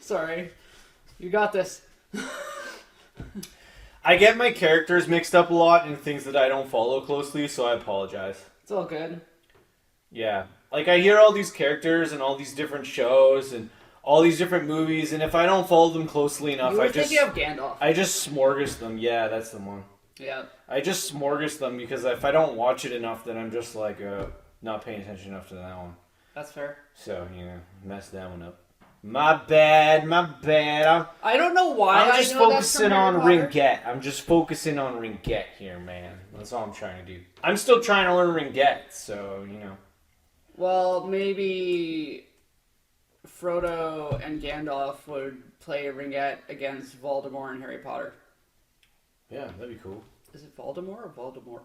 Sorry. You got this. I get my characters mixed up a lot in things that I don't follow closely, so I apologize. It's all good. Yeah. Like, I hear all these characters and all these different shows and all these different movies, and if I don't follow them closely enough, You were thinking of Gandalf. I just smorgas them. Yeah, that's the one. Yeah. I just smorgas them because if I don't watch it enough, then I'm just like not paying attention enough to that one. That's fair. So, mess that one up. My bad. I don't know why I'm just I know that's focusing from on Harry Potter. Ringette. I'm just focusing on Ringette here, man. That's all I'm trying to do. I'm still trying to learn Ringette, so, Well, maybe Frodo and Gandalf would play Ringette against Voldemort and Harry Potter. Yeah, that'd be cool. Is it Voldemort or Voldemort?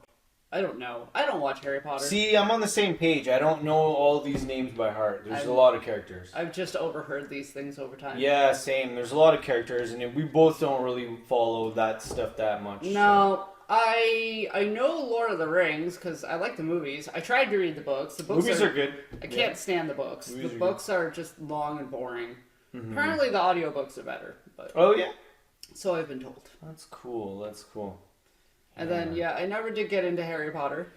I don't know. I don't watch Harry Potter. See, I'm on the same page. I don't know all these names by heart. There's a lot of characters. I've just overheard these things over time. Yeah, same. There's a lot of characters, and we both don't really follow that stuff that much. No, so. I know Lord of the Rings because I like the movies. I tried to read the books. The books movies are good. I can't stand the books. Movies the books are just long and boring. Mm-hmm. Apparently the audiobooks are better. But oh, yeah? So I've been told. That's cool. And then, I never did get into Harry Potter.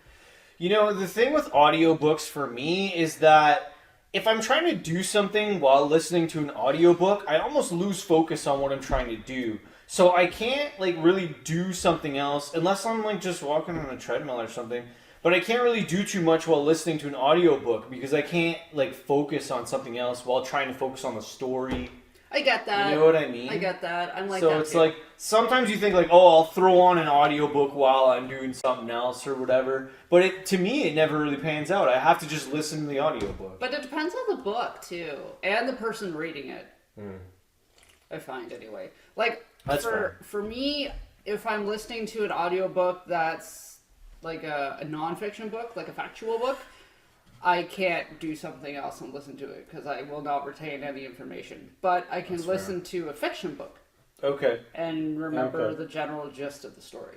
The thing with audiobooks for me is that if I'm trying to do something while listening to an audiobook, I almost lose focus on what I'm trying to do. So I can't, really do something else unless I'm, just walking on a treadmill or something. But I can't really do too much while listening to an audiobook because I can't, focus on something else while trying to focus on the story. I get that. You know what I mean? I get that. I'm like so that it's too. Sometimes you think I'll throw on an audiobook while I'm doing something else or whatever. But to me, it never really pans out. I have to just listen to the audiobook. But it depends on the book too, and the person reading it. I find anyway. That's for me, if I'm listening to an audiobook that's like a nonfiction book, like a factual book, I can't do something else and listen to it because I will not retain any information. But I can listen to a fiction book. Okay. And remember the general gist of the story.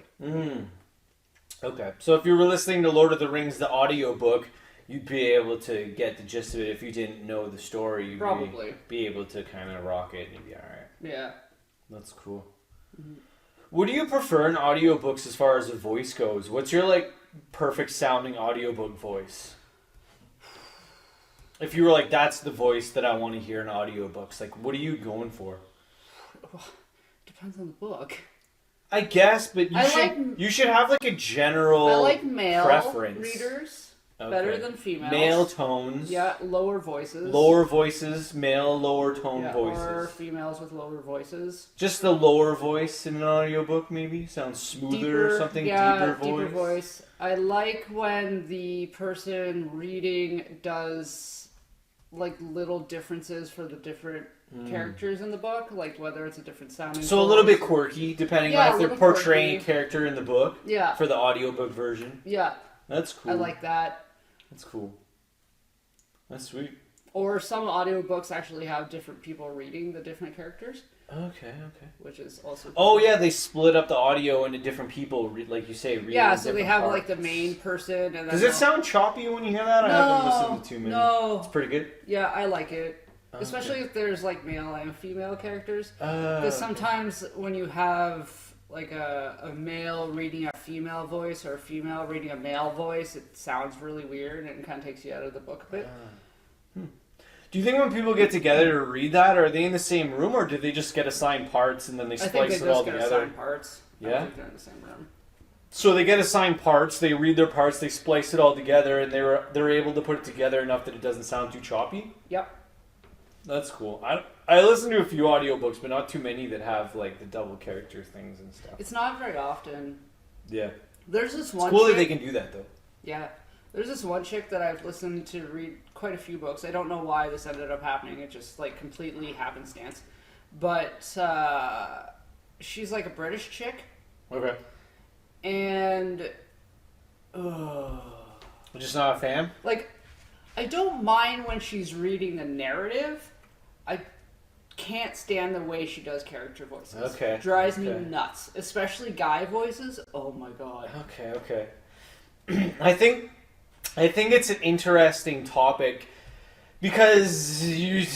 Okay. So if you were listening to Lord of the Rings, the audiobook, you'd be able to get the gist of it. If you didn't know the story, you'd probably be able to kind of rock it and you'd be alright. Yeah. That's cool. Mm-hmm. What do you prefer in audiobooks as far as the voice goes? What's your, perfect sounding audiobook voice? If you were that's the voice that I want to hear in audiobooks, what are you going for? Depends on the book. I guess, but you should have a general I like male preference. Readers better than females. Male tones. Yeah, lower voices. Lower voices, male lower tone voices. Or females with lower voices. Just the lower voice in an audiobook maybe? Sounds smoother or something? Deeper voice? I like when the person reading does little differences for the different characters in the book, whether it's a different sounding so a little bit quirky depending on if they're portraying a character in the book for the audiobook version. Yeah. That's cool. I like that. That's cool. That's sweet. Or some audiobooks actually have different people reading the different characters. Okay. Which is also cool. Oh yeah, they split up the audio into different people, like you say. Yeah, so they have the main person. And then does it sound choppy when you hear that? No, I haven't listened to too many. No, it's pretty good. Yeah, I like it, especially if there's male and female characters. Because sometimes when you have a male reading a female voice or a female reading a male voice, it sounds really weird and it kind of takes you out of the book a bit. Do you think when people get together to read that, are they in the same room, or do they just get assigned parts and then they splice it all together? I think they just get assigned parts. Yeah? I think they're in the same room. So they get assigned parts, they read their parts, they splice it all together, and they're able to put it together enough that it doesn't sound too choppy? Yep. That's cool. I listen to a few audiobooks, but not too many that have the double character things and stuff. It's not very often. Yeah. There's this one It's cool that they can do that, though. Yeah. There's this one chick that I've listened to read quite a few books. I don't know why this ended up happening. It just completely happenstance. But she's a British chick. Okay. And I'm just not a fan? I don't mind when she's reading the narrative. I can't stand the way she does character voices. Okay. Drives me nuts. Especially guy voices. Oh my god. Okay. I think it's an interesting topic Because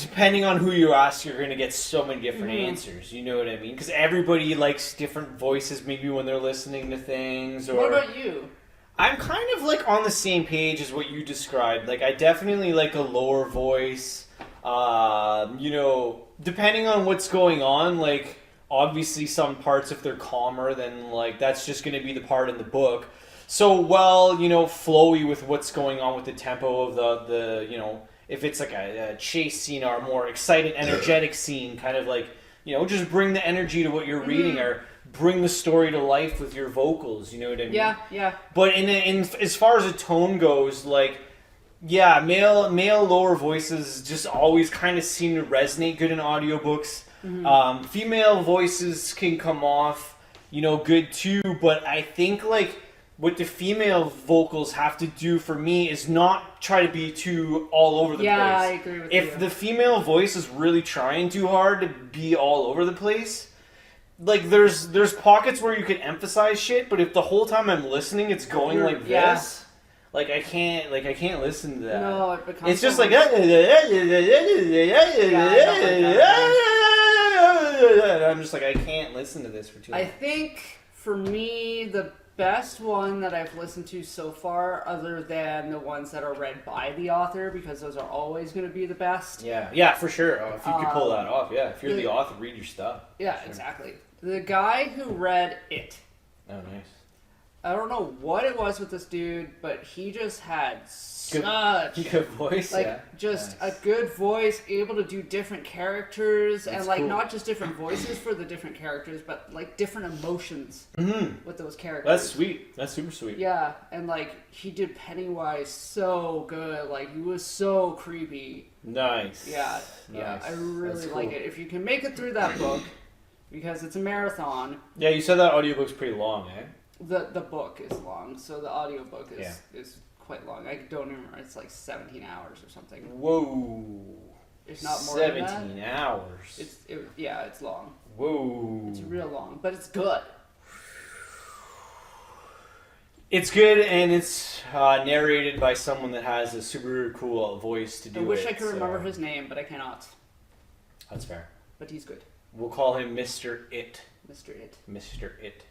depending on who you ask, you're going to get so many different answers. You know what I mean? Because everybody likes different voices maybe when they're listening to things. Or What about you? I'm kind of like on the same page as what you described. Like I definitely like a lower voice. You know, depending on what's going on, like obviously some parts if they're calmer, then like that's just going to be the part in the book. So you know, flowy with what's going on with the tempo of the you know, if it's like a chase scene or a more excited, energetic scene, kind of like, you know, just bring the energy to what you're reading or bring the story to life with your vocals, you know what I mean? Yeah. But in as far as a tone goes, like, yeah, male lower voices just always kind of seem to resonate good in audiobooks. Female voices can come off, you know, good too, but I think like what the female vocals have to do for me is not try to be too all over the place. Yeah, I agree with you. If the female voice is really trying too hard to be all over the place, like there's pockets where you can emphasize shit, but if the whole time I'm listening it's going like this, like I can't listen to that. No, it becomes it's just like I'm just like I can't listen to this for too long. I think for me the best one that I've listened to so far, other than the ones that are read by the author, because those are always going to be the best. Yeah, for sure. If you could pull that off, if you're the author, read your stuff. Yeah, sure. Exactly. The guy who read it. Oh, nice. I don't know what it was with this dude, but he just had such good voice, just nice. a good voice, able to do different characters, That's and like cool. not just different voices for the different characters, but like different emotions with those characters. That's sweet. That's super sweet. Yeah, and like he did Pennywise so good. Like he was so creepy. Nice. Yeah, nice. I really That's like cool. it. If you can make it through that book, because it's a marathon. Yeah, you said that audiobook's pretty long, eh? The book is long, so the audiobook is quite long. I don't remember. It's like 17 hours or something. Whoa. It's not more 17 than that. hours. It's long. Whoa. It's real long, but it's good. It's good, and it's narrated by someone that has a super cool voice to do it. I wish I could remember his name, but I cannot. That's fair. But he's good. We'll call him Mr. It. Mr. It. Mr. It.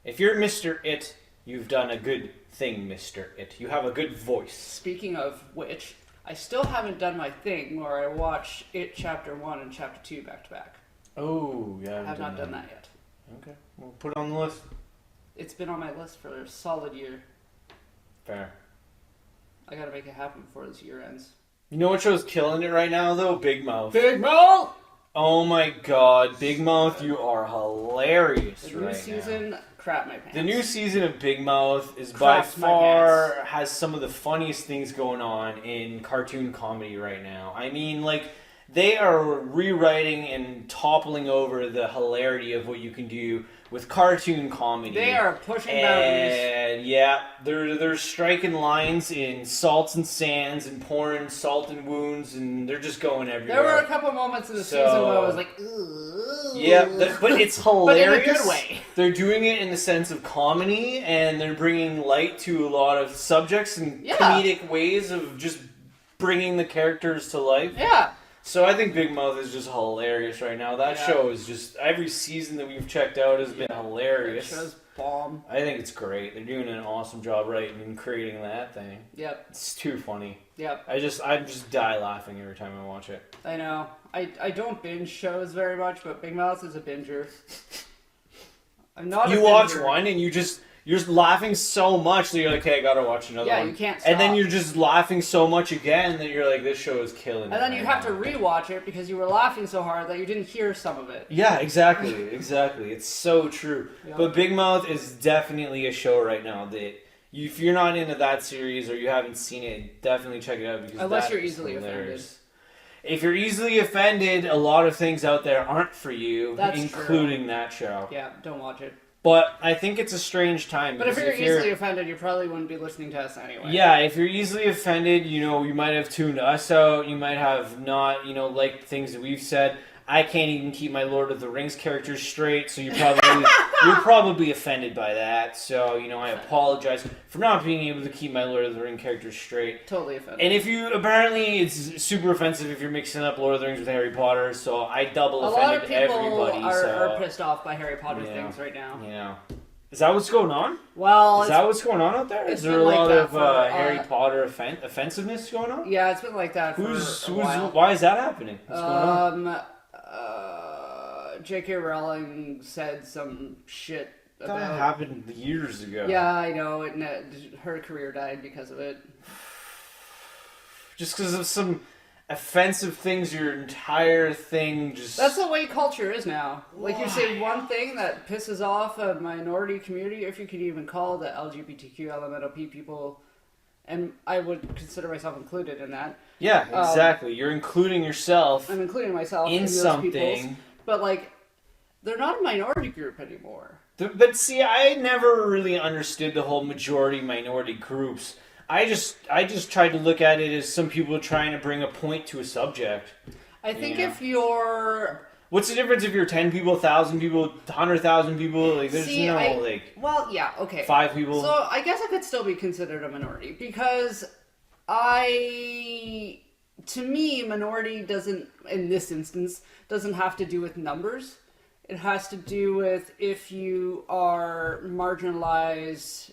If you're Mr. It, you've done a good thing, Mr. It. You have a good voice. Speaking of which, I still haven't done my thing where I watch It Chapter 1 and Chapter 2 back to back. Oh, yeah. I have not done that yet. Okay. We'll put it on the list. It's been on my list for a solid year. Fair. I gotta make it happen before this year ends. You know what show's killing it right now, though? Big Mouth. Big Mouth! Oh my god, Big Mouth, you are hilarious The new season, crap my pants. The new season of Big Mouth is Craps by far has some of the funniest things going on in cartoon comedy right now. I mean, like, they are rewriting and toppling over the hilarity of what you can do with cartoon comedy. They are pushing boundaries. And yeah, they're striking lines in salts and sands and pouring salt and wounds, and they're just going everywhere. There were a couple moments in the season where I was like, ooh. Yeah, but it's hilarious. But in a good way. They're doing it in the sense of comedy, and they're bringing light to a lot of subjects and comedic ways of just bringing the characters to life. Yeah. So I think Big Mouth is just hilarious right now. That show is just, every season that we've checked out has been hilarious. That show's bomb. I think it's great. They're doing an awesome job writing and creating that thing. Yep. It's too funny. Yep. I just die laughing every time I watch it. I know. I don't binge shows very much, but Big Mouth is a binger. I'm not You watch one and you're laughing so much that you're like, okay, I gotta watch another one. Yeah, you can't stop. And then you're just laughing so much again that you're like, this show is killing me. And then you have to rewatch it because you were laughing so hard that you didn't hear some of it. Yeah, exactly. It's so true. Yep. But Big Mouth is definitely a show right now that if you're not into that series or you haven't seen it, definitely check it out because unless you're easily offended. If you're easily offended, a lot of things out there aren't for you, including that show. Yeah, don't watch it. But I think it's a strange time. But if you're easily offended, you probably wouldn't be listening to us anyway. Yeah, if you're easily offended, you might have tuned us out. You might have not, liked things that we've said. I can't even keep my Lord of the Rings characters straight, so you're probably offended by that. So, I apologize for not being able to keep my Lord of the Rings characters straight. Totally offended. And apparently it's super offensive if you're mixing up Lord of the Rings with Harry Potter, so I double offended everybody. A lot of people are pissed off by Harry Potter things right now. Yeah. Is that what's going on? Well, is that what's going on out there? Is there a lot of Harry Potter offensiveness going on? Yeah, it's been like that for a while. Why is that happening? What's going on? J.K. Rowling said some shit about... That happened years ago. Yeah, I know. Her career died because of it. Just because of some offensive things, your entire thing just... That's the way culture is now. Like, you say one thing that pisses off a minority community, if you could even call the LGBTQ, LMNOP people, and I would consider myself included in that. Yeah, exactly. You're including yourself. I'm including myself in something. Peoples, but, like, they're not a minority group anymore. But see, I never really understood the whole majority-minority groups. I just tried to look at it as some people trying to bring a point to a subject. I think if you're... What's the difference if you're 10 people, 1,000 people, 100,000 people? Like, there's Well, yeah, okay. 5 people. So, I guess I could still be considered a minority, because to me, minority doesn't, in this instance, doesn't have to do with numbers. It has to do with if you are marginalized,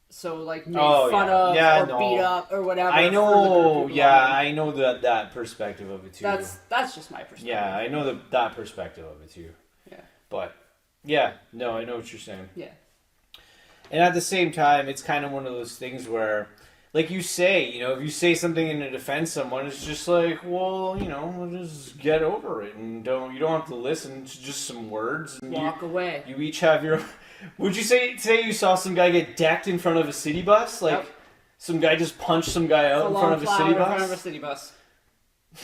so like made fun of or beat up or whatever. I know, I know that perspective of it too. That's just my perspective. Yeah, I know that perspective of it too. Yeah. But, yeah, no, I know what you're saying. Yeah. And at the same time, it's kind of one of those things where, like you say, if you say something in to defend someone, it's just like, well, just get over it and you don't have to listen to just some words. And walk away. You each have your... Would you say today you saw some guy get decked in front of a city bus? Like, some guy just punched some guy out in front of a city bus? In front of a city bus.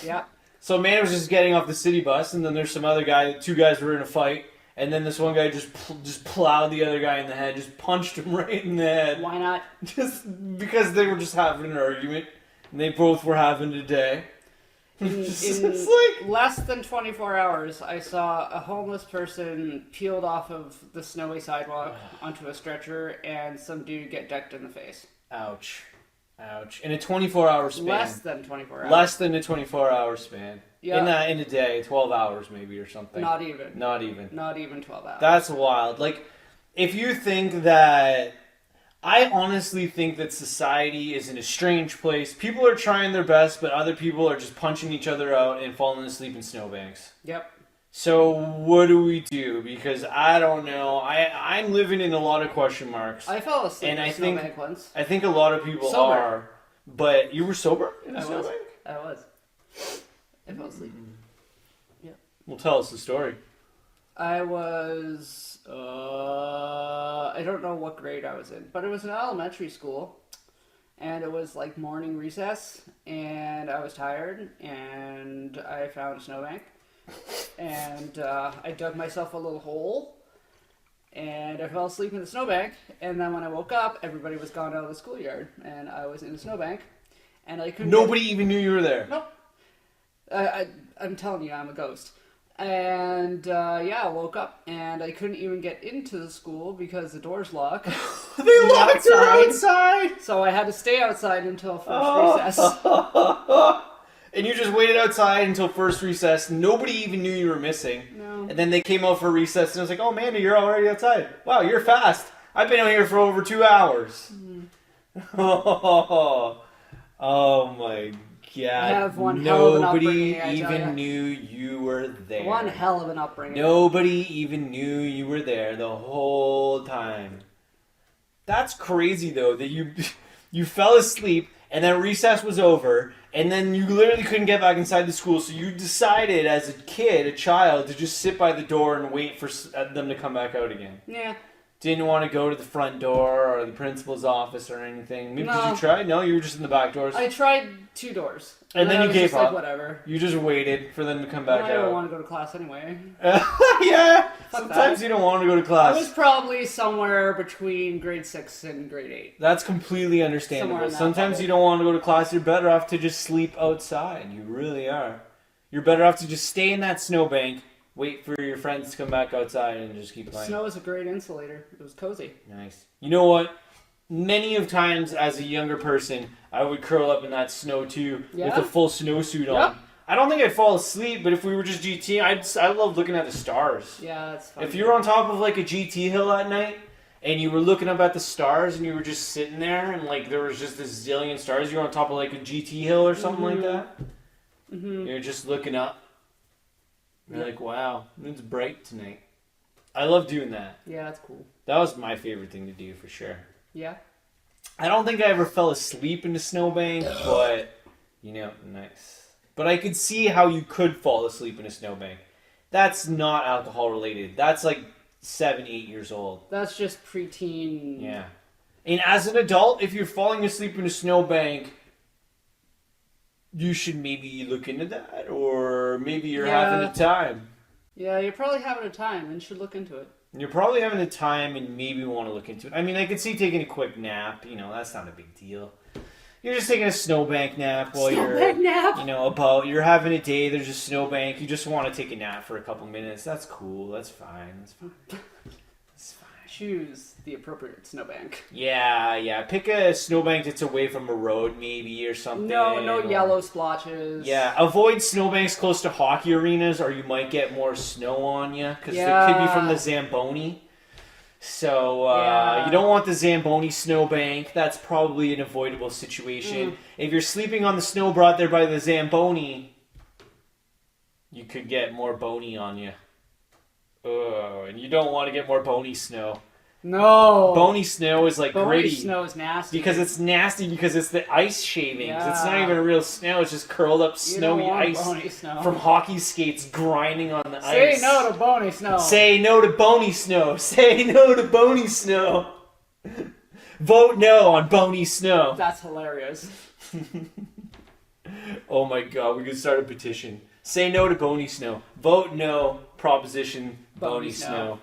Yeah. So a man was just getting off the city bus, and then there's some other guy, 2 guys were in a fight, and then this one guy just plowed the other guy in the head, just punched him right in the head. Why not? Just because they were just having an argument, and they both were having a day. In less than 24 hours, I saw a homeless person peeled off of the snowy sidewalk onto a stretcher, and some dude get decked in the face. Ouch. In a 24-hour span. Less than 24 hours. Less than a 24-hour span. Yeah. In a day, 12 hours maybe or something. Not even. Not even 12 hours. That's wild. Like, if you think that... I honestly think that society is in a strange place. People are trying their best, but other people are just punching each other out and falling asleep in snowbanks. Yep. So what do we do? Because I don't know. I'm living in a lot of question marks. I fell asleep in a snowbank once. I think a lot of people are. But you were sober in a snowbank? I was. I fell asleep. Yeah. Well, tell us the story. I was... I don't know what grade I was in, but it was an elementary school, and it was like morning recess, and I was tired, and I found a snowbank, and I dug myself a little hole, and I fell asleep in the snowbank, and then when I woke up, everybody was gone out of the schoolyard, and I was in the snowbank, and I couldn't... Nobody even knew you were there? Nope. I'm telling you, I'm a ghost. And, I woke up, and I couldn't even get into the school because the door's locked. They locked her outside! So I had to stay outside until first recess. And you just waited outside until first recess. Nobody even knew you were missing. No. And then they came out for recess, and I was like, oh, Amanda, you're already outside. Wow, you're fast. I've been out here for over 2 hours. Oh, my God. I have one hell of an upbringing, Nobody even knew you were there. One hell of an upbringing. Nobody even knew you were there the whole time. That's crazy, though, that you fell asleep, and then recess was over, and then you literally couldn't get back inside the school, so you decided as a child, to just sit by the door and wait for them to come back out again. Yeah. Didn't want to go to the front door or the principal's office or anything. Maybe, no. Did you try? No, you were just in the back doors. I tried 2 doors. And then you gave up. Like, whatever. You just waited for them to come back out. I don't want to go to class anyway. Yeah. Sometimes you don't want to go to class. I was probably somewhere between grade 6 and grade 8. That's completely understandable. Sometimes you don't want to go to class. You're better off to just sleep outside. You really are. You're better off to just stay in that snowbank, wait for your friends to come back outside, and just keep playing. Snow is a great insulator. It was cozy. Nice. You know what? Many of times as a younger person, I would curl up in that snow too with a full snowsuit on. Yep. I don't think I'd fall asleep, but if we were just GT, I love looking at the stars. Yeah, that's fun. If you were on top of like a GT hill at night and you were looking up at the stars and you were just sitting there and like there was just a zillion stars, you're on top of like a GT hill or something like that. Mm-hmm. You're just looking up. You're like, wow, it's bright tonight. I love doing that. Yeah, that's cool. That was my favorite thing to do for sure. Yeah. I don't think I ever fell asleep in the snowbank, but, nice. But I could see how you could fall asleep in a snowbank. That's not alcohol related. That's like 7, 8 years old. That's just preteen. Yeah. And as an adult, if you're falling asleep in a snowbank, you should maybe look into that, or maybe you're having a time. Yeah, you're probably having a time and should look into it. You're probably having a time and maybe want to look into it. I mean, I could see taking a quick nap. That's not a big deal. You're just taking a snowbank nap while you're having a day. There's a snowbank. You just want to take a nap for a couple minutes. That's cool. That's fine. That's fine. That's fine. Choose the appropriate snowbank. Yeah. Pick a snowbank that's away from a road, maybe, or something. No yellow splotches. Yeah, avoid snowbanks close to hockey arenas, or you might get more snow on you, because it could be from the Zamboni. So, you don't want the Zamboni snowbank. That's probably an avoidable situation. If you're sleeping on the snow brought there by the Zamboni, you could get more bony on you. And you don't want to get more bony snow. No. Bony snow is like gritty. Bony snow is nasty. Because it's nasty because it's the ice shavings. Yeah. It's not even real snow. It's just curled up snowy ice from hockey skates grinding on the ice. Say no to bony snow. Say no to bony snow. Say no to bony snow. Vote no on bony snow. That's hilarious. Oh my god, we could start a petition. Say no to bony snow. Vote no. Proposition bony snow.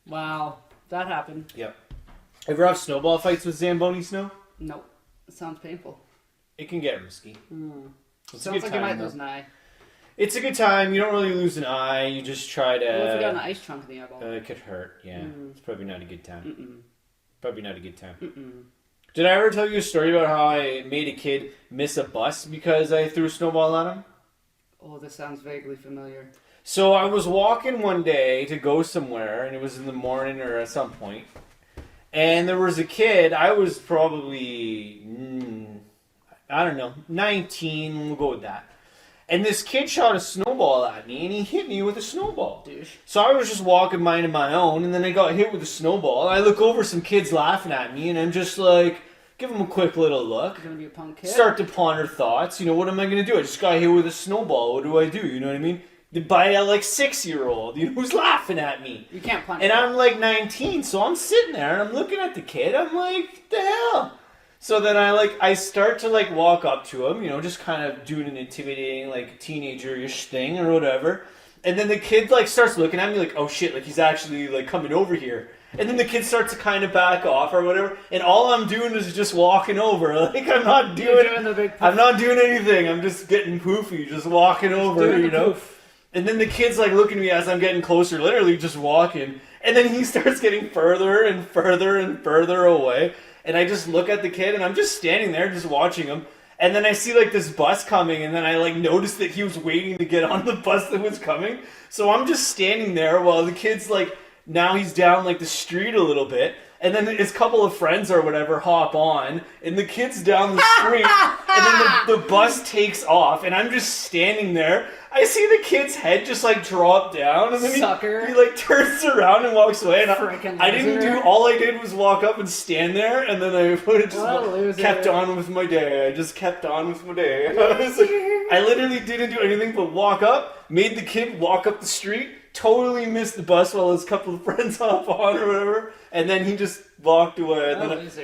Wow, that happened. Yep. Ever have snowball fights with Zamboni snow? Nope. It sounds painful. It can get risky. Sounds like you might lose an eye. It's a good time. You don't really lose an eye. You just try to... What if you got an ice chunk in the eyeball? It could hurt, yeah. It's probably not a good time. Probably not a good time. Did I ever tell you a story about how I made a kid miss a bus because I threw a snowball at him? Oh, this sounds vaguely familiar. So I was walking one day to go somewhere, and it was in the morning or at some point, and there was a kid. I was probably, 19, we'll go with that. And this kid shot a snowball at me, and he hit me with a snowball. Douche. So I was just walking minding my own, and then I got hit with a snowball. I look over, some kids laughing at me, and I'm just like, give them a quick little look. You're gonna be a punk kid? Start to ponder thoughts. What am I going to do? I just got hit with a snowball. What do I do? You know what I mean? By a 6-year-old, who's laughing at me. You can't punch And him. I'm 19, so I'm sitting there and I'm looking at the kid. I'm like, the hell? So then I start to walk up to him, just kind of doing an intimidating teenager-ish thing or whatever. And then the kid starts looking at me like, oh shit, he's actually coming over here. And then the kid starts to kind of back off or whatever, and all I'm doing is just walking over. I'm not doing I'm not doing anything. I'm just getting poofy, just walking over, Poof. And then the kid's looking at me as I'm getting closer, literally just walking. And then he starts getting further and further and further away. And I just look at the kid and I'm just standing there just watching him. And then I see this bus coming, and then I noticed that he was waiting to get on the bus that was coming. So I'm just standing there while the kid's now he's down the street a little bit. And then his couple of friends or whatever hop on, and the kid's down the street, and then the bus takes off, and I'm just standing there. I see the kid's head just drop down, and then he turns around and walks away. And I didn't do, all I did was walk up and stand there, and then I just kept on with my day. I just kept on with my day. I literally didn't do anything but walk up, made the kid walk up the street, totally missed the bus while his couple of friends hop on or whatever, and then he just walked away, and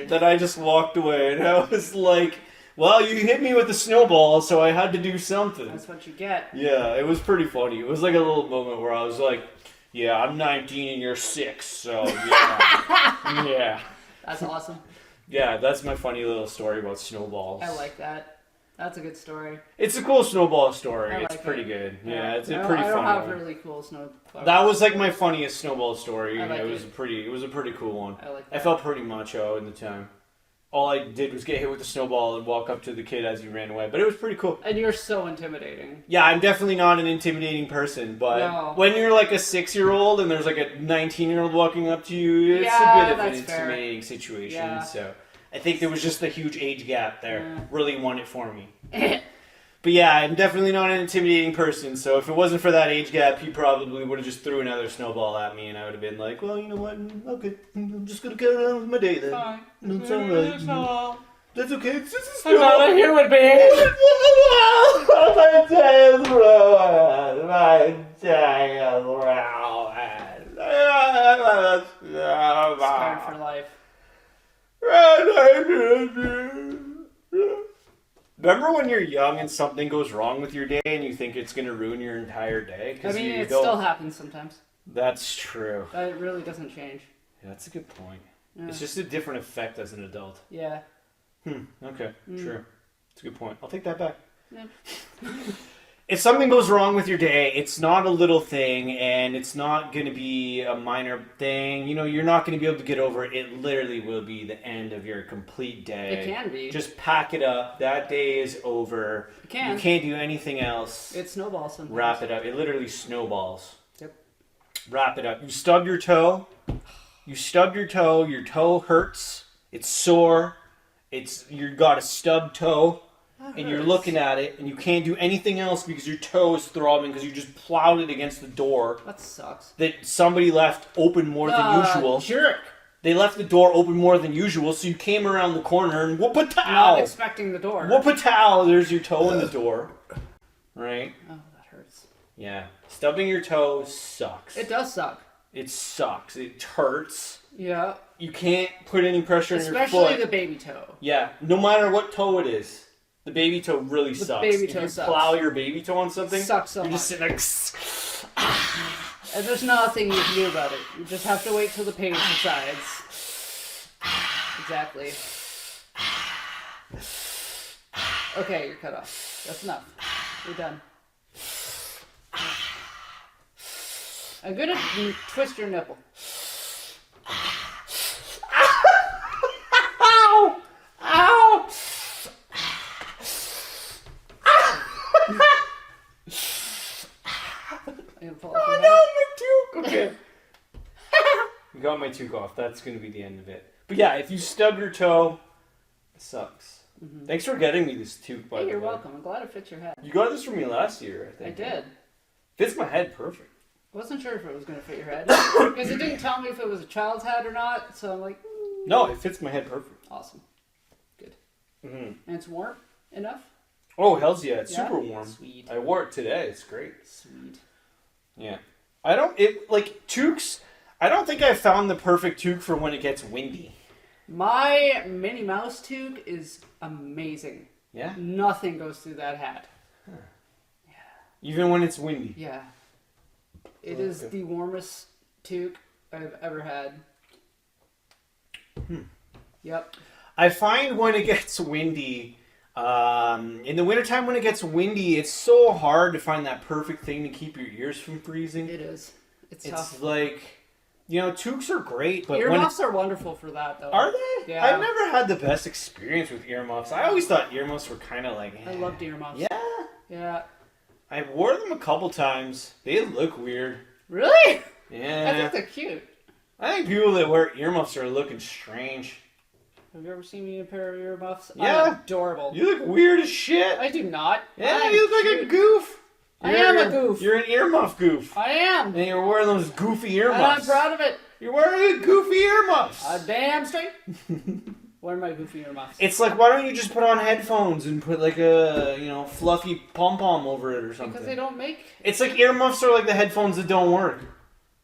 then I just walked away, and I was like, well, you hit me with a snowball, so I had to do something. That's what you get. Yeah, it was pretty funny. It was a little moment where I was like, yeah, I'm 19 and you're 6, so yeah. Yeah. That's awesome. Yeah, that's my funny little story about snowballs. I like that. That's a good story. It's a cool snowball story. I like It's pretty it. good. Yeah, it's a I pretty I don't fun have one. really cool snowball. That was like my funniest snowball story. I like It was it. a pretty cool one. I like I that. felt pretty macho in the time. All I did was get hit with the snowball and walk up to the kid as he ran away. But it was pretty cool. And you're so intimidating. Yeah, I'm definitely not an intimidating person, but No. when you're like a 6-year-old and there's like a 19-year-old walking up to you, it's Yeah, a bit of an that's fair. intimidating situation. Yeah. So I think there was just a huge age gap there. Yeah. Really won it for me. But yeah, I'm definitely not an intimidating person, so if it wasn't for that age gap, he probably would have just threw another snowball at me, and I would have been like, well, you know what, okay, I'm just gonna carry on with my day then. Fine. That's alright. That's okay, it's just a I'm snowball. not a human being. My day is ruined. My day is ruined. Scarred for life. Remember when you're young and something goes wrong with your day and you think it's going to ruin your entire day? I mean, you it don't- still happens sometimes. That's true. It really doesn't change. Yeah, that's a good point. Yeah. It's just a different effect as an adult. Yeah. Okay, true. That's a good point. I'll take that back. Yeah. If something goes wrong with your day, it's not a little thing, and it's not going to be a minor thing. You know, you're not going to be able to get over it. It literally will be the end of your complete day. It can be. Just pack it up. That day is over. It can. You can't do anything else. It snowballs sometimes. Wrap it up. It literally snowballs. Yep. Wrap it up. You stub your toe. Your toe hurts. It's sore. You got a stubbed toe. And you're looking at it, and you can't do anything else because your toe is throbbing because you just plowed it against the door That sucks. that somebody left open more than usual. Jerk. They left the door open more than usual, so you came around the corner and whoop a Not towel. expecting the door. Whoop a towel. There's your toe in the door. Right? Oh, that hurts. Yeah. Stubbing your toe sucks. It does suck. It sucks. It hurts. Yeah. You can't put any pressure on your foot. Especially the baby toe. Yeah. No matter what toe it is. The baby toe really sucks. baby If toe you sucks. plow your baby toe on something, Sucks so you're just much. sitting there. And there's nothing you can do about it. You just have to wait till the pain subsides. Exactly. Okay, you're cut off. That's enough. You're done. I'm gonna twist your nipple. Ow! Ow! I'm gonna pull off Oh your no, head. my toque! Okay. I got my toque off. That's going to be the end of it. But yeah, if you stub your toe, it sucks. Thanks for getting me this toque, by Hey, the you're way. welcome. I'm glad it fits your head. You got this for me last year, I I think. did. Fits my head perfect. I wasn't sure if it was gonna fit your head because it didn't tell me if it was a child's head or not. So I'm like, No, it fits my head perfect. awesome, good. Mm-hmm. And it's warm enough. Oh, hell's yeah. It's Yeah? super warm. Sweet. I wore it today. It's great. Sweet. Yeah. Toques, I don't think I found the perfect toque for when it gets windy. My Minnie Mouse toque is amazing. Yeah? Nothing goes through that hat. Even when it's windy. Yeah. It is the warmest toque I've ever had. Yep. I find when it gets windy, in the wintertime when it gets windy, it's so hard to find that perfect thing to keep your ears from freezing. It is. It's It's tough. like, toques are great, but when Earmuffs are wonderful for that, though. are they? Yeah. I've never had the best experience with earmuffs. I always thought earmuffs were kind of like, I loved earmuffs. Yeah. Yeah. I wore them a couple times. They look weird. Really? Yeah. I think they're cute. I think people that wear earmuffs are looking strange. Have you ever seen me in a pair of earmuffs? Yeah. I'm adorable. You look weird as shit. I do not. Yeah, I'm you look like a cute. goof. I am a goof. You're an earmuff goof. I am. And you're wearing those goofy And I'm earmuffs. proud of it. You're wearing goofy earmuffs. Damn straight. What are my goofy earmuffs? It's like, why don't you just put on headphones and put like a, fluffy pom-pom over it or something? Because they don't make... It's like earmuffs are like the headphones that don't work.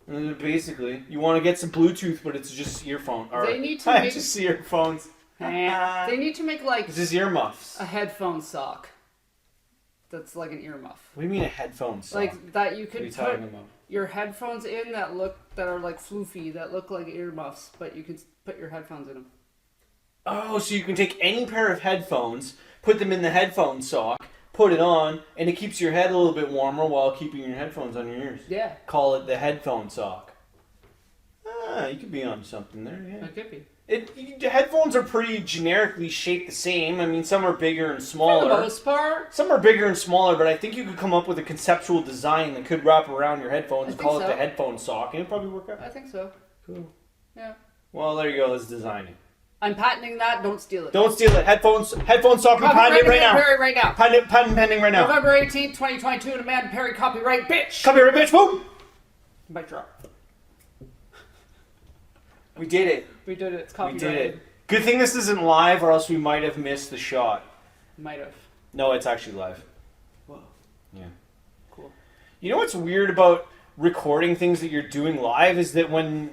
Basically, you want to get some Bluetooth, but it's just earphone. Or, They need to make- just earphones. They need to make, like, It's just earmuffs. a headphone sock. That's like an earmuff. What do you mean a headphone sock? Like, that you what are could you put talking about? your headphones in that are, like, floofy, that look like earmuffs, but you could put your headphones in them. Oh, so you can take any pair of headphones, put them in the headphone sock, put it on, and it keeps your head a little bit warmer while keeping your headphones on your ears. Yeah. Call it the headphone sock. Ah, you could be on something there, yeah. It could be. The headphones are pretty generically shaped the same. I mean, some are bigger and smaller. For the most part. Some are bigger and smaller, but I think you could come up with a conceptual design that could wrap around your headphones and call it the headphone sock, and it'd probably work out. I think so. Cool. Yeah. Well, there you go. Let's design it. I'm patenting that. Don't steal it. Don't steal it. Headphone sock. We patent it right now. Right now. Patent pending right now. November 18th, 2022, and Amanda Perry copyright, bitch. Copyright, bitch. Boom. Mic drop. We did it. We did it. It's copyrighted. We did it. Good thing this isn't live, or else we might have missed the shot. Might have. No, it's actually live. Whoa. Yeah. Cool. You know what's weird about recording things that you're doing live is that when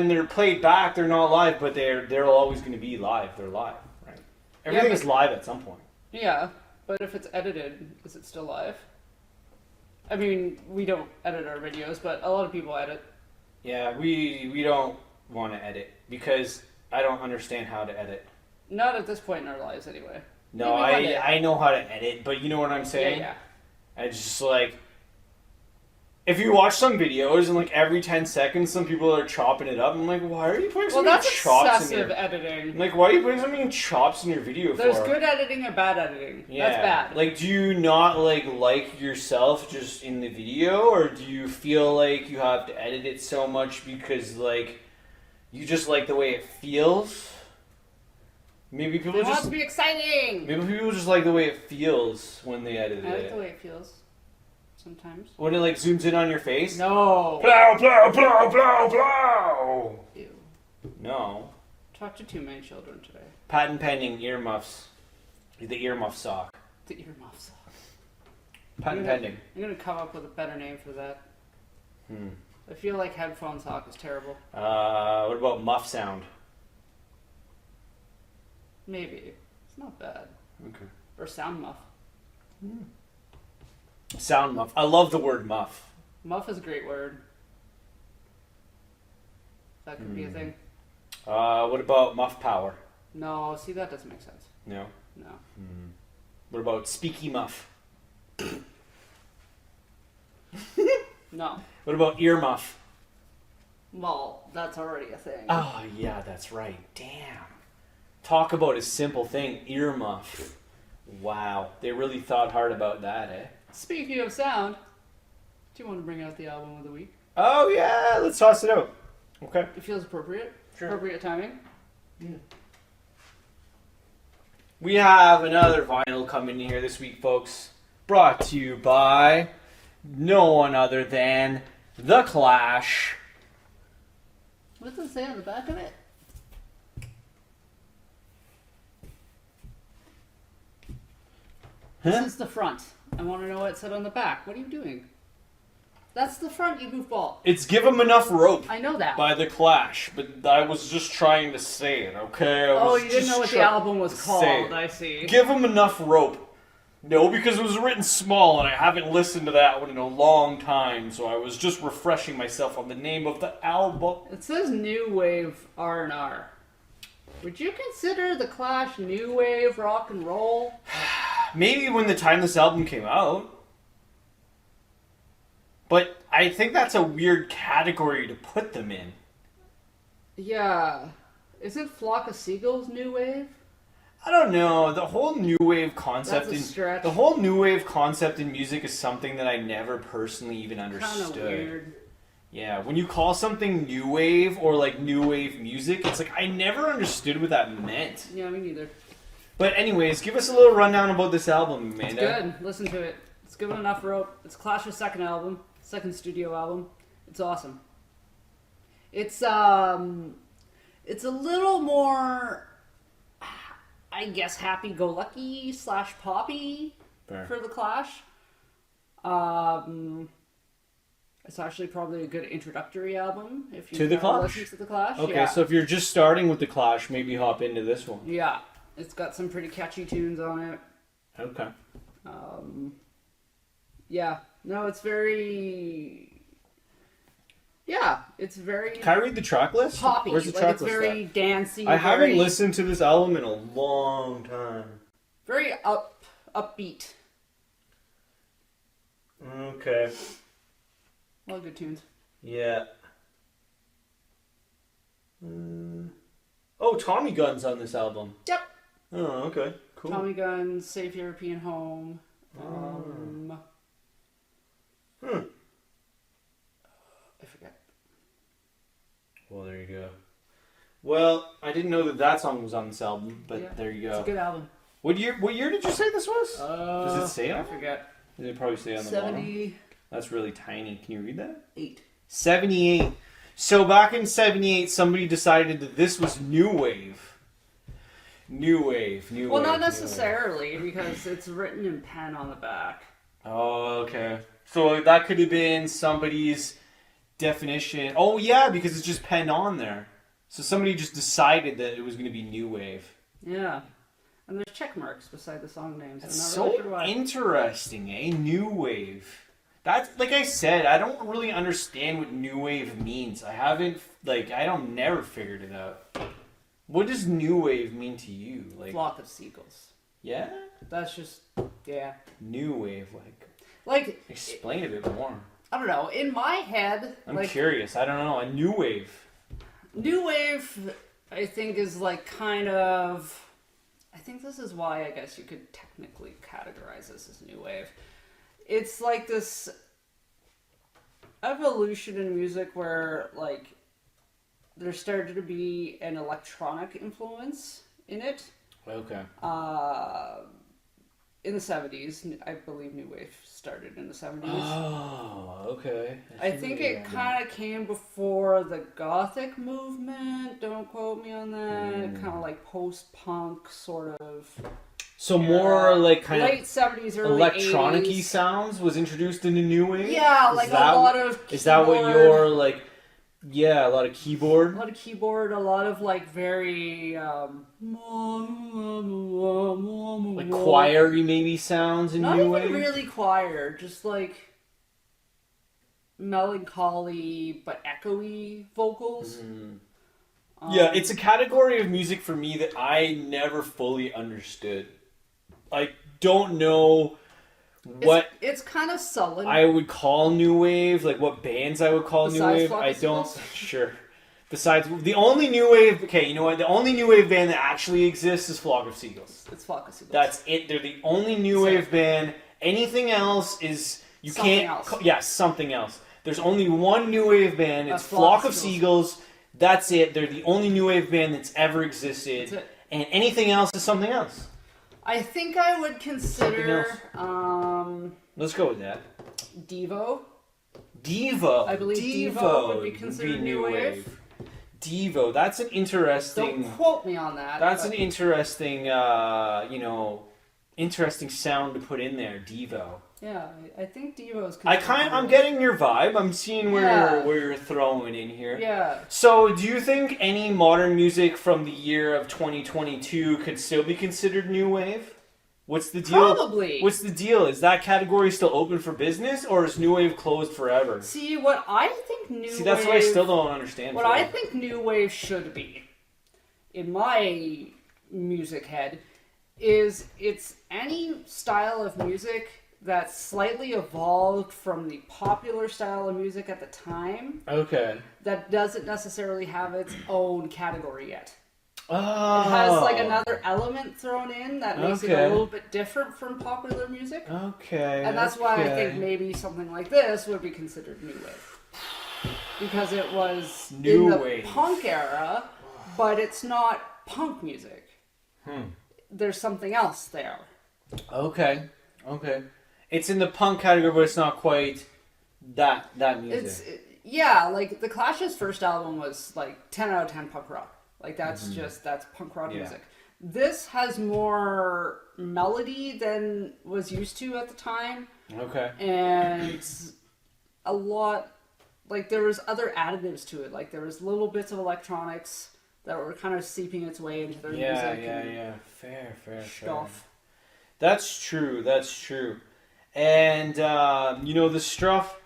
they're played back, they're not live, but they're always going to be live. They're live, right? Everything is live at some point. Yeah, but if it's edited, is it still live? I mean, we don't edit our videos, but a lot of people edit. Yeah, we don't want to edit because I don't understand how to edit. Not at this point in our lives, anyway. No, I know how to edit, but you know what I'm saying? Yeah. I just like, if you watch some videos and like every 10 seconds some people are chopping it up, I'm like, why are you putting so many chops in your... editing. I'm like, why are you putting so many chops in your video There's for? good editing and bad editing. Yeah. That's bad. Like, do you not like yourself just in the video, or do you feel like you have to edit it so much because like you just like the way it feels? Maybe people It wants just to be exciting. maybe people just like the way it feels when they edit I like it. the way it feels. Sometimes. When it like zooms in on your face. No. Blow, blow, blow, blow, blow. Ew. No. Talk to too many children today. Patent pending earmuffs. The earmuff sock. The earmuff sock. Patent pending. I'm gonna come up with a better name for that. I feel like headphone sock is terrible. What about muff sound? Maybe. It's not bad. Okay. Or sound muff. Sound muff. I love the word muff. Muff is a great word. That could be a thing. What about muff power? No, see, that doesn't make sense. No. No. What about speaky muff? No. What about ear muff? Well, that's already a thing. Oh yeah, that's right. Damn. Talk about a simple thing, ear muff. Wow, they really thought hard about that, eh? Speaking of sound, do you want to bring out the album of the week? Oh yeah, let's toss it out. Okay. It feels appropriate. Sure. Appropriate timing. Yeah. We have another vinyl coming here this week, folks. Brought to you by no one other than The Clash. What does it say on the back of it? Huh? This is the front. I want to know what it said on the back. What are you doing? That's the front, you goofball. It's Give 'Em Enough Rope I know that. by The Clash, but I was just trying to say it, okay? Oh, you didn't know what the album was called. I see. Give 'Em Enough Rope. No, because it was written small, and I haven't listened to that one in a long time, so I was just refreshing myself on the name of the album. It says New Wave R&R. Would you consider The Clash New Wave rock and roll? Maybe when the time this album came out. But I think that's a weird category to put them in. Yeah. Isn't Flock of Seagulls New Wave? I don't know. The whole new wave concept That's a stretch. the whole new wave concept in music is something that I never personally even understood. Kind of weird. Yeah, when you call something new wave or like new wave music, it's like I never understood what that meant. Yeah, me neither. But anyways, give us a little rundown about this album, Amanda. It's good. Listen to it. It's given enough rope. It's Clash's second album, second studio album. It's awesome. It's a little more, I guess, happy-go-lucky / poppy Fair. for the Clash. It's actually probably a good introductory album if you To the Clash? listen to the Clash. Okay, yeah. so if you're just starting with the Clash, maybe hop into this one. Yeah, it's got some pretty catchy tunes on it. Okay. Yeah, no, it's very. Yeah, it's very Can I read the track list? poppy. Where's the Like track it's list very at? dancey. I haven't very... listened to this album in a long time. Very upbeat. Okay. A lot of good tunes. Yeah. Oh, Tommy Gunn's on this album. Yep. Oh, okay. Cool. Tommy Gunn, Safe European Home. I forget. Well, there you go. Well, I didn't know that song was on this album, but Yeah, there you go. It's a good album. What year did you say this was? Does it say on I forget. Does it probably say on the 78. bottom? That's really tiny. Can you read that? 78. So back in 78, somebody decided that this was new wave. New wave. Well, not necessarily, because it's written in pen on the back. Oh, okay. So that could have been somebody's definition. Oh, yeah, because it's just penned on there. So somebody just decided that it was going to be new wave. Yeah. And there's check marks beside the song names. That's I'm not so really sure why. interesting, eh? New wave. That's, like I said, I don't really understand what new wave means. I don't never figured it out. What does new wave mean to you? Like, Flock of seagulls. yeah? That's just, yeah. New wave, Like, explain a bit more. I don't know. In my head, I'm curious. I don't know. A new wave. New wave, I think, is like kind of. I think this is why I guess you could technically categorize this as new wave. It's like this evolution in music where, like, there started to be an electronic influence in it. Okay. In the 70s, I believe new wave started in the 70s. Oh, okay. I think it kind of came before the Gothic movement. Don't quote me on that. Kind of like post-punk sort of. So more like kind late of 70s, early electronic-y 80s. sounds was introduced into new wave? Yeah, like a lot of keyboard. Is that what you're like? Yeah, a lot of keyboard. A lot of keyboard, a lot of like very Like choir-y maybe sounds in not new even wave? really choir, just like melancholy but echoey vocals. Yeah, it's a category of music for me that I never fully understood. I don't know what it's kind of sullen. I would call new wave, like what bands I would call Besides new wave. Flock I of don't. Seagulls? Sure. Besides the only new wave, okay, you know what? The only new wave band that actually exists is Flock of Seagulls. It's Flock of Seagulls. That's it. They're the only new wave band. Anything else is you Something can't. else. Yeah, something else. There's only one new wave band. It's That's Flock of Seagulls. That's it. They're the only new wave band that's ever existed. That's it. And anything else is something else. I think I would consider Let's go with that. Devo. Devo. I believe Devo would be considered new wave. Devo. That's an interesting. Don't quote me on that. That's an interesting, interesting sound to put in there. Devo. Yeah, I think Devo is. I'm getting your vibe. I'm seeing where you're throwing in here. Yeah. So, do you think any modern music from the year of 2022 could still be considered new wave? What's the deal? Probably. What's the deal? Is that category still open for business, or is new wave closed forever? See, what I think new wave... See, that's what I still don't understand. What I think new wave should be, in my music head, is it's any style of music that's slightly evolved from the popular style of music at the time. Okay. That doesn't necessarily have its own category yet. Oh. It has like another element thrown in that makes it a little bit different from popular music. Okay. And that's why I think maybe something like this would be considered new wave. Because it was New in the wave. punk era, but it's not punk music. There's something else there. Okay. It's in the punk category, but it's not quite that music. Like the Clash's first album was like 10 out of 10 punk rock. Like that's that's punk rock music. This has more melody than was used to at the time. Okay. And a lot, like there was other additives to it. Like there was little bits of electronics that were kind of seeping its way into their music. Yeah. Fair. Stuff. That's true. And the stuff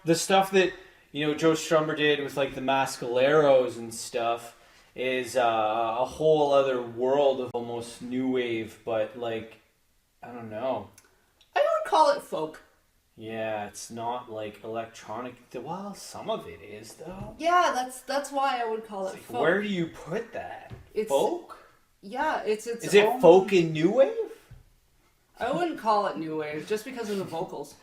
that Joe Strummer did with like the Mascaleros and stuff is a whole other world of almost new wave, but like I don't know. I would call it folk. Yeah, it's not like electronic. Well, some of it is though. Yeah, that's why I would call it Like, folk. where do you put that? It's Folk? Yeah, it's Is it folk and new wave? I wouldn't call it new wave just because of the vocals.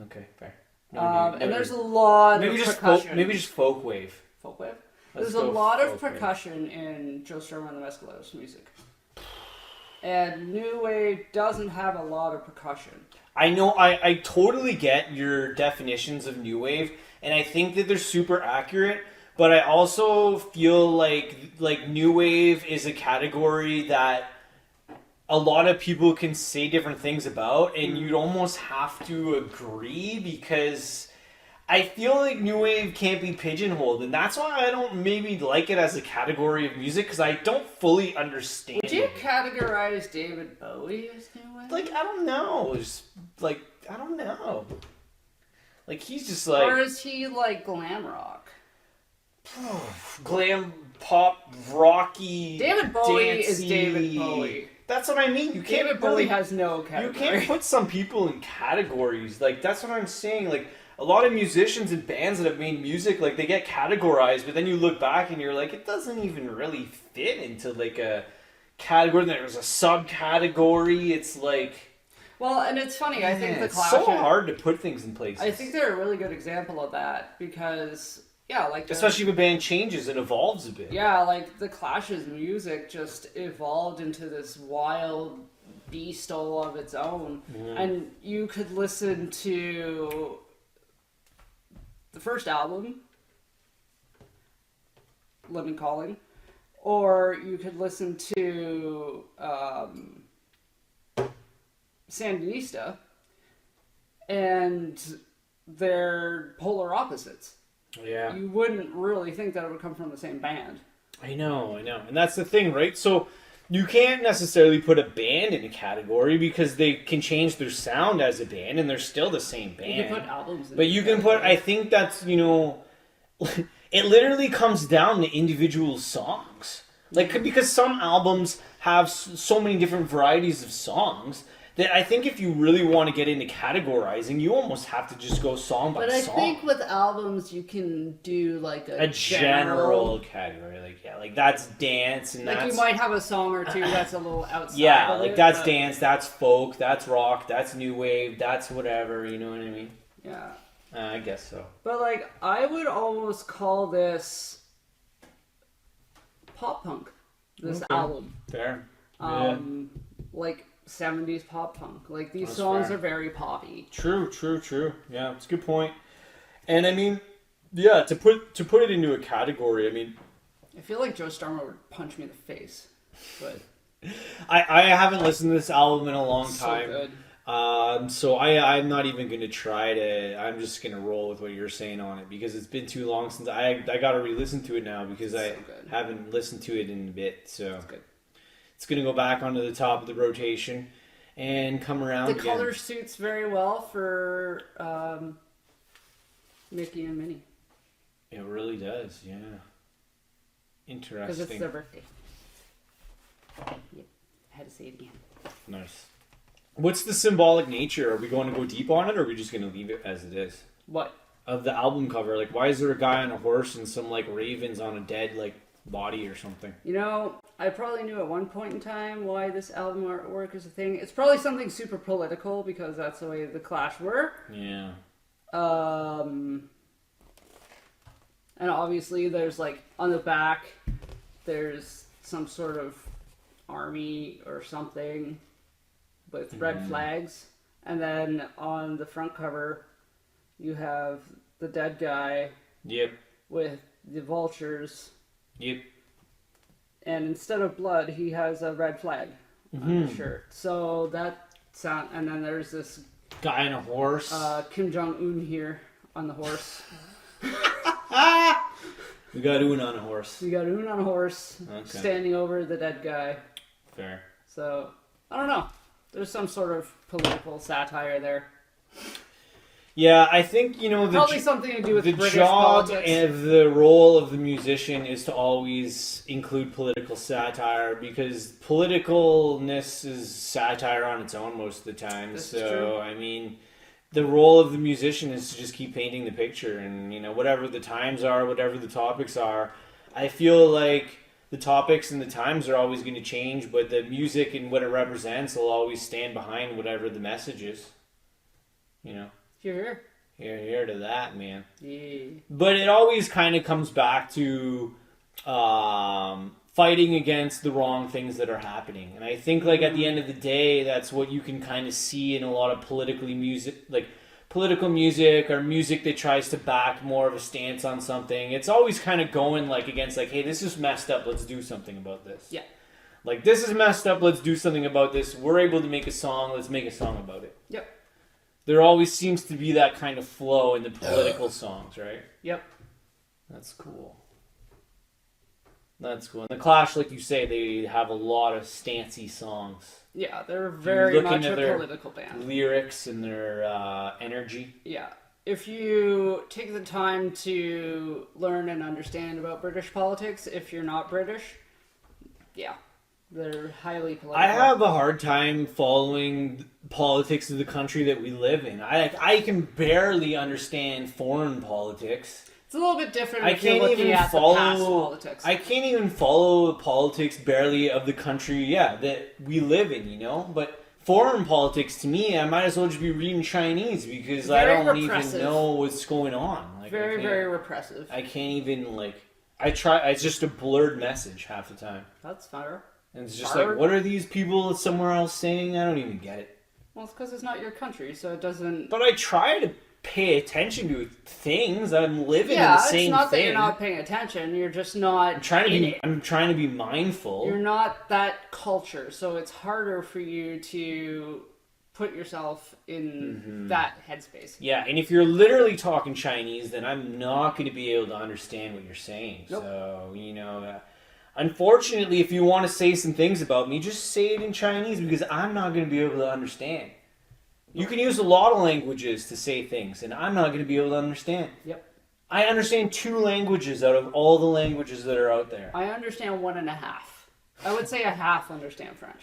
Okay, fair. And there's a lot of percussion. Maybe just folk wave. Folk wave? Let's There's a go lot of folk wave. percussion in Joe Strummer and the Mescalos music. And new wave doesn't have a lot of percussion. I know, I totally get your definitions of new wave, and I think that they're super accurate, but I also feel like new wave is a category that a lot of people can say different things about, and you'd almost have to agree, because I feel like new wave can't be pigeonholed, and that's why I don't maybe like it as a category of music, because I don't fully understand Would you it. categorize David Bowie as new wave? Like, I don't know. Just, like, I don't know. Like, he's just like... Or is he like glam rock? Glam, pop, rocky, David Bowie is dancey. David Bowie. That's what I mean. You can't David really... Bowie has no You category. can't put some people in categories. Like, that's what I'm saying. Like, a lot of musicians and bands that have made music, like, they get categorized, but then you look back and you're like, it doesn't even really fit into, like, a category. There's a subcategory. It's like... Well, and it's funny. I think the it's Clash... so hard to put things in places. I think they're a really good example of that because, yeah, like... Especially if a band changes, it evolves a bit. Yeah, like, the Clash's music just evolved into this wild beast all of its own. Mm-hmm. And you could listen to the first album, Living Calling, or you could listen to Sandinista, and they're polar opposites. Yeah. You wouldn't really think that it would come from the same band. I know. And that's the thing, right? So you can't necessarily put a band in a category because they can change their sound as a band and they're still the same band. You can put albums in But you can put, I think that's, you know, it literally comes down to individual songs. Like, because some albums have so many different varieties of songs that I think if you really want to get into categorizing, you almost have to just go song by But song. I think with albums, you can do like a general category, like like that's dance and like that's you might have a song or two that's a little outside. yeah, of like it, that's but- dance, that's folk, that's rock, that's new wave, that's whatever. You know what I mean? Yeah, I guess so. but like I would almost call this pop punk. This Okay. album, Fair. like 70s pop punk. Like these That's songs fair. are very poppy. True. Yeah, it's a good point. And I mean, yeah, to put it into a category, I mean, I feel like Joe Strummer would punch me in the face, but I haven't listened to this album in a long so time. good. So I'm not even going to try to. I'm just going to roll with what you're saying on it because it's been too long since I got to re-listen to it now because I good. haven't listened to it in a bit. So It's good. it's going to go back onto the top of the rotation and come around The again. color suits very well for Mickey and Minnie It really does. Yeah. because Interesting. it's their birthday. Yep, I had to say it again. Nice. What's the symbolic nature? Are we going to go deep on it, or are we just going to leave it as it is? What? Of the album cover, like, why is there a guy on a horse and some like ravens on a dead like body or something? You know, I probably knew at one point in time why this album artwork is a thing. It's probably something super political because that's the way the Clash were. Yeah. And obviously there's like on the back there's some sort of army or something with red flags, and then on the front cover you have the dead guy Yep. with the vultures, Yep. and instead of blood he has a red flag on his shirt. So that sound, and then there's this Guy on a horse. Kim Jong-un here on the horse. We got Un on a horse. You got Un on a horse Okay. standing over the dead guy. Fair. So I don't know. There's some sort of political satire there. Yeah, I think, Probably something to do with the British job politics. and the role of the musician is to always include political satire, because politicalness is satire on its own most of the time. This is true. I mean, the role of the musician is to just keep painting the picture, and whatever the times are, whatever the topics are. I feel like the topics and the times are always going to change, but the music and what it represents will always stand behind whatever the message is. Here. Here to that, man. Yeah. But it always kind of comes back to fighting against the wrong things that are happening. And I think, like, at the end of the day, that's what you can kind of see in a lot of political music or music that tries to back more of a stance on something. It's always kind of going, like, against, like, hey, this is messed up, let's do something about this. Yeah. Like, this is messed up, let's do something about this. We're able to make a song, let's make a song about it. Yep. There always seems to be that kind of flow in the political songs, right? Yep. That's cool. And the Clash, like you say, they have a lot of stancy songs. Yeah, they're very much a their political band. Lyrics and their energy. Yeah. If you take the time to learn and understand about British politics, if you're not British, yeah, they're highly political. I have a hard time following politics of the country that we live in. I can barely understand foreign politics. It's a little bit different I if you're can't looking even at the past politics. I can't even follow politics barely of the country, that we live in, But foreign politics, to me, I might as well just be reading Chinese, because Very I don't repressive. even know what's going on. Like, very repressive. I can't even, I try. It's just a blurred message half the time. That's fair. And it's just like, what are these people somewhere else saying? I don't even get it. Well, it's because it's not your country, so it doesn't... But I try to pay attention to things. I'm living in the same thing. Yeah, it's not that you're not paying attention. You're just not I'm trying to be mindful. You're not that culture, so it's harder for you to put yourself in that headspace. Yeah, and if you're literally talking Chinese, then I'm not going to be able to understand what you're saying. Nope. So, unfortunately, if you want to say some things about me, just say it in Chinese, because I'm not going to be able to understand. You can use a lot of languages to say things, and I'm not going to be able to understand. Yep. I understand 2 languages out of all the languages that are out there. I understand 1.5. I would say a half understand French.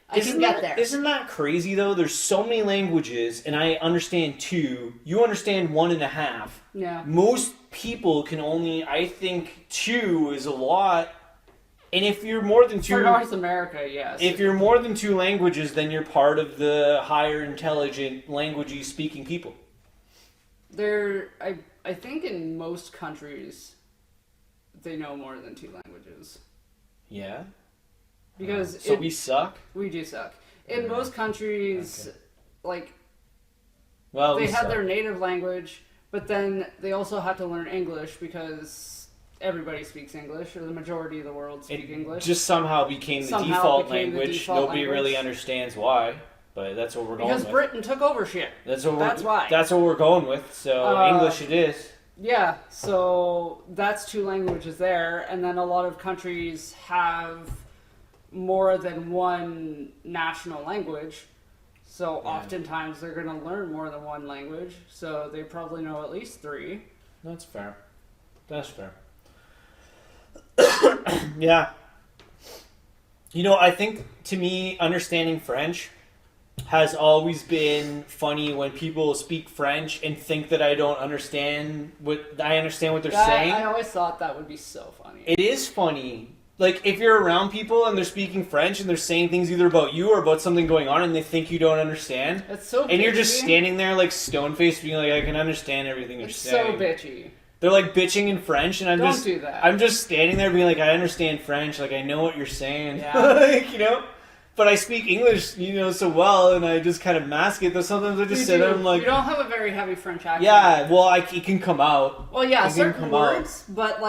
I can get there. Isn't that crazy, though? There's so many languages, and I understand 2. You understand 1.5. Yeah. Most people can only, I think, 2 is a lot. And if you're more than 2... For North America, yes. If you're more than 2 languages, then you're part of the higher intelligent language speaking people. I think in most countries, they know more than 2 languages. Yeah? Because so we suck? We do suck. In most countries, they they have their native language, but then they also have to learn English because everybody speaks English, or the majority of the world speak English. Just somehow became the default language. Nobody really understands why, but that's what we're going with. Because Britain took over shit. That's why. That's what we're going with, so English it is. Yeah, so that's 2 languages there, and then a lot of countries have more than 1 national language, so oftentimes they're going to learn more than 1 language, so they probably know at least 3. That's fair. Yeah. I think, to me, understanding French has always been funny when people speak French and think that I don't understand what they're saying. I always thought that would be so funny. It is funny. Like, if you're around people and they're speaking French and they're saying things either about you or about something going on and they think you don't understand. It's so bitchy. And you're just standing there, like, stone-faced, being like, I can understand everything you're saying. It's so bitchy. They're, like, bitching in French, and Don't do that. I'm just standing there being like, I understand French, like, I know what you're saying. Yeah. But I speak English, so well, and I just kind of mask it, though sometimes I just sit there and I'm like... You don't have a very heavy French accent. Yeah, well, it can come out. Well, yeah, certain words, but,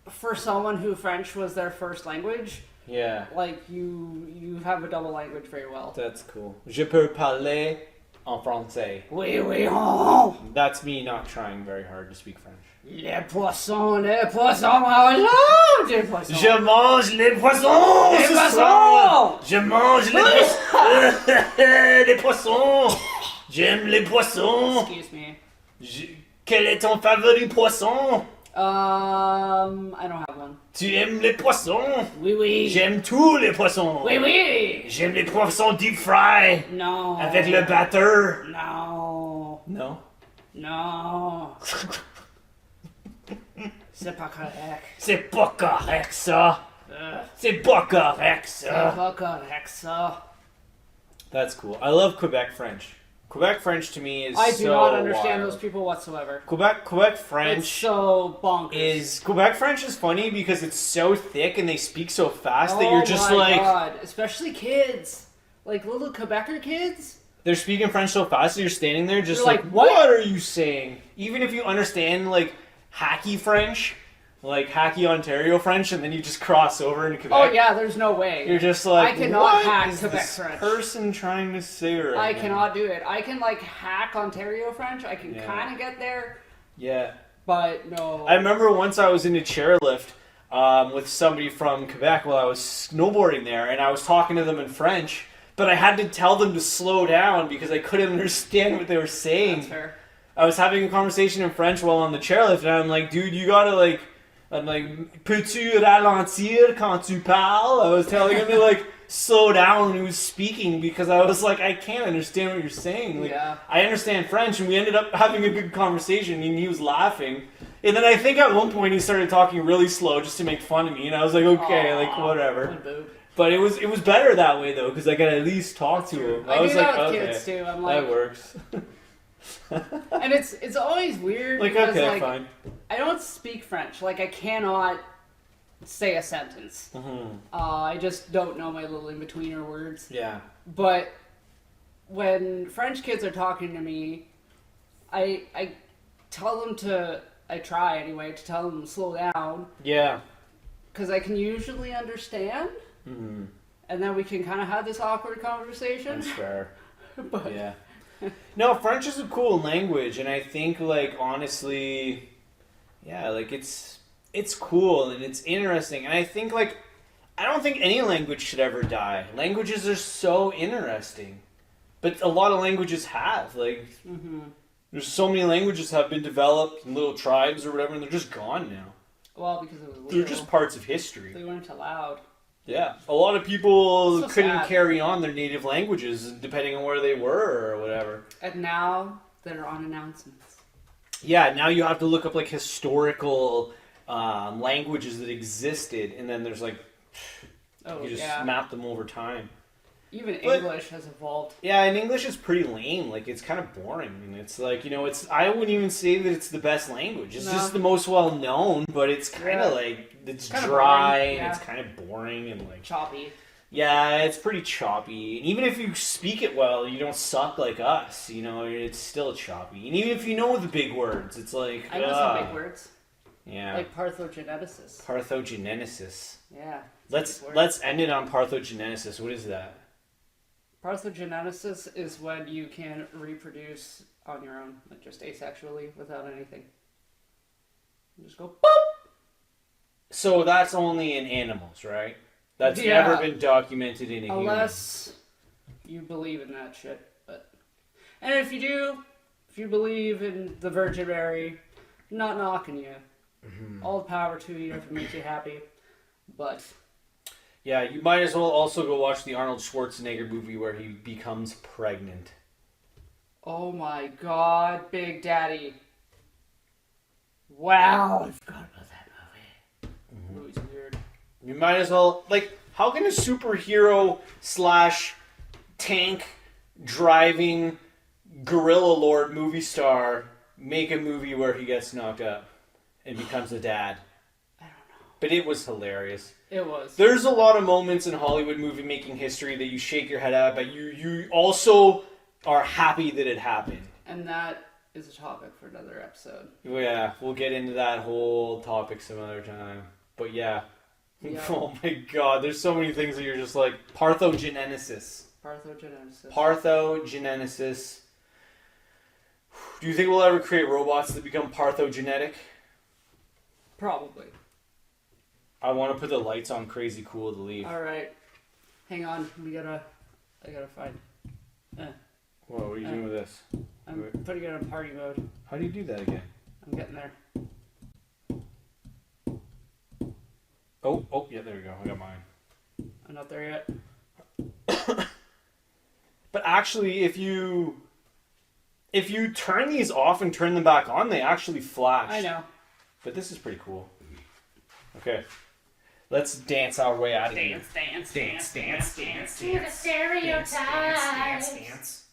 for someone who French was their first language... Yeah. You have a double language very well. That's cool. Je peux parler en français. Oui, oui, oh. That's me not trying very hard to speak French. Les poissons, I love les poissons. Je mange les poissons les ce poissons. soir. Je mange les poissons. J'aime les poissons. Excuse me. Quel est ton favori poisson? I don't have one. Tu aimes les poissons? Oui, oui. J'aime tous les poissons. Oui, oui. J'aime les poissons deep fry. Non. Avec le batteur. Non. Non. Non. C'est pas correct. C'est pas correct ça. C'est pas correct ça. C'est pas correct ça. That's cool. I love Quebec French. Quebec French to me is I so do not understand wild. those people whatsoever. Quebec French It's so bonkers. Quebec French is funny because it's so thick and they speak so fast that Oh you're just my like God. Especially kids. Like little Quebecer kids. they're speaking French so fast that you're standing there just You're like, like, what? what? Are you saying? Even if you understand like hacky French, like hacky Ontario French, and then you just cross over into Quebec. Oh yeah, there's no way. You're just like, I cannot what hack is Quebec this French. person trying to say right I now? cannot do it. I can like hack Ontario French. I can Yeah. kind of get there, Yeah. but no. I remember once I was in a chairlift with somebody from Quebec while I was snowboarding there, and I was talking to them in French, but I had to tell them to slow down because I couldn't understand what they were saying. That's fair. I was having a conversation in French while on the chairlift, and I'm like, dude, you gotta like, I'm like, peux-tu ralentir quand tu parles? I was telling him to like slow down when he was speaking because I was like, I can't understand what you're saying. Like, Yeah. I understand French, and we ended up having a good conversation, and he was laughing. And then I think at one point he started talking really slow just to make fun of me, and I was like, okay, Aw, like whatever. good boob. But it was better that way though because I could at least talk to him. I was do like, that with okay, kids too. I'm like, that works. and it's always weird Like because okay, like fine. I don't speak French. Like I cannot say a sentence. Mm-hmm. I just don't know my little in-betweener words. Yeah. But when French kids are talking to me, I tell them to. I try anyway to tell them to slow down Yeah. because I can usually understand, Mm-hmm. and then we can kind of have this awkward conversation. That's fair. But Yeah. No, French is a cool language, and I think, like, honestly, yeah, like, it's cool, and it's interesting, and I think, like, I don't think any language should ever die. Languages are so interesting, but a lot of languages have, like, there's so many languages have been developed in little tribes or whatever, and they're just gone now. well, because it was They're legal, just parts of history. they weren't allowed. Yeah, a lot of people So couldn't sad. carry on their native languages depending on where they were or whatever. And now they're on announcements. Yeah, now you have to look up like historical languages that existed, and then there's like Oh you just yeah. map them over time. Even But- English has evolved. Yeah, and English is pretty lame. Like it's kind of boring, and it's like I wouldn't even say that it's the best language. It's No. just the most well known, but it's kind of Yeah. like it's Kinda dry boring, and yeah. it's kind of boring and like. Choppy. Yeah, it's pretty choppy. And even if you speak it well, you don't suck like us. You know, it's still choppy. And even if you know the big words, it's like I know some big words. Yeah, Like parthogenesis. parthogenesis. Yeah. Let's big word. let's end it on parthogenesis. What is that? Parthogenesis is when you can reproduce on your own, like just asexually, without anything. You just go boop. So that's only in animals, right? That's Yeah. never been documented in a human. Unless you believe in that shit. But and if you do, if you believe in the Virgin Mary, not knocking you. All the power to you if it makes you happy. But Yeah, you might as well also go watch the Arnold Schwarzenegger movie where he becomes pregnant. oh my god, Big Daddy. Wow, I forgot about that movie. Movie's weird. You might as well, like, how can a superhero slash tank driving gorilla lord movie star make a movie where he gets knocked up and becomes a dad? I don't know. But it was hilarious. It was. There's a lot of moments in Hollywood movie making history that you shake your head at, but you also are happy that it happened. And that is a topic for another episode. Yeah, we'll get into that whole topic some other time. But yeah. Yeah. Oh my god, there's so many things that you're just like, parthogenesis. Parthogenesis. Parthogenesis. Do you think we'll ever create robots that become parthogenic? Probably. I want to put the lights on crazy cool to leave. Alright. Hang on. I gotta find. What are you doing with this? I'm putting it on party mode. How do you do that again? I'm getting there. Oh, yeah, there we go. I got mine. I'm not there But actually, if you turn these off and turn them back on, they actually flash. yet. I know. But this is pretty cool. Okay. Let's dance our way out of here. Dance. To the stereotype. Dance.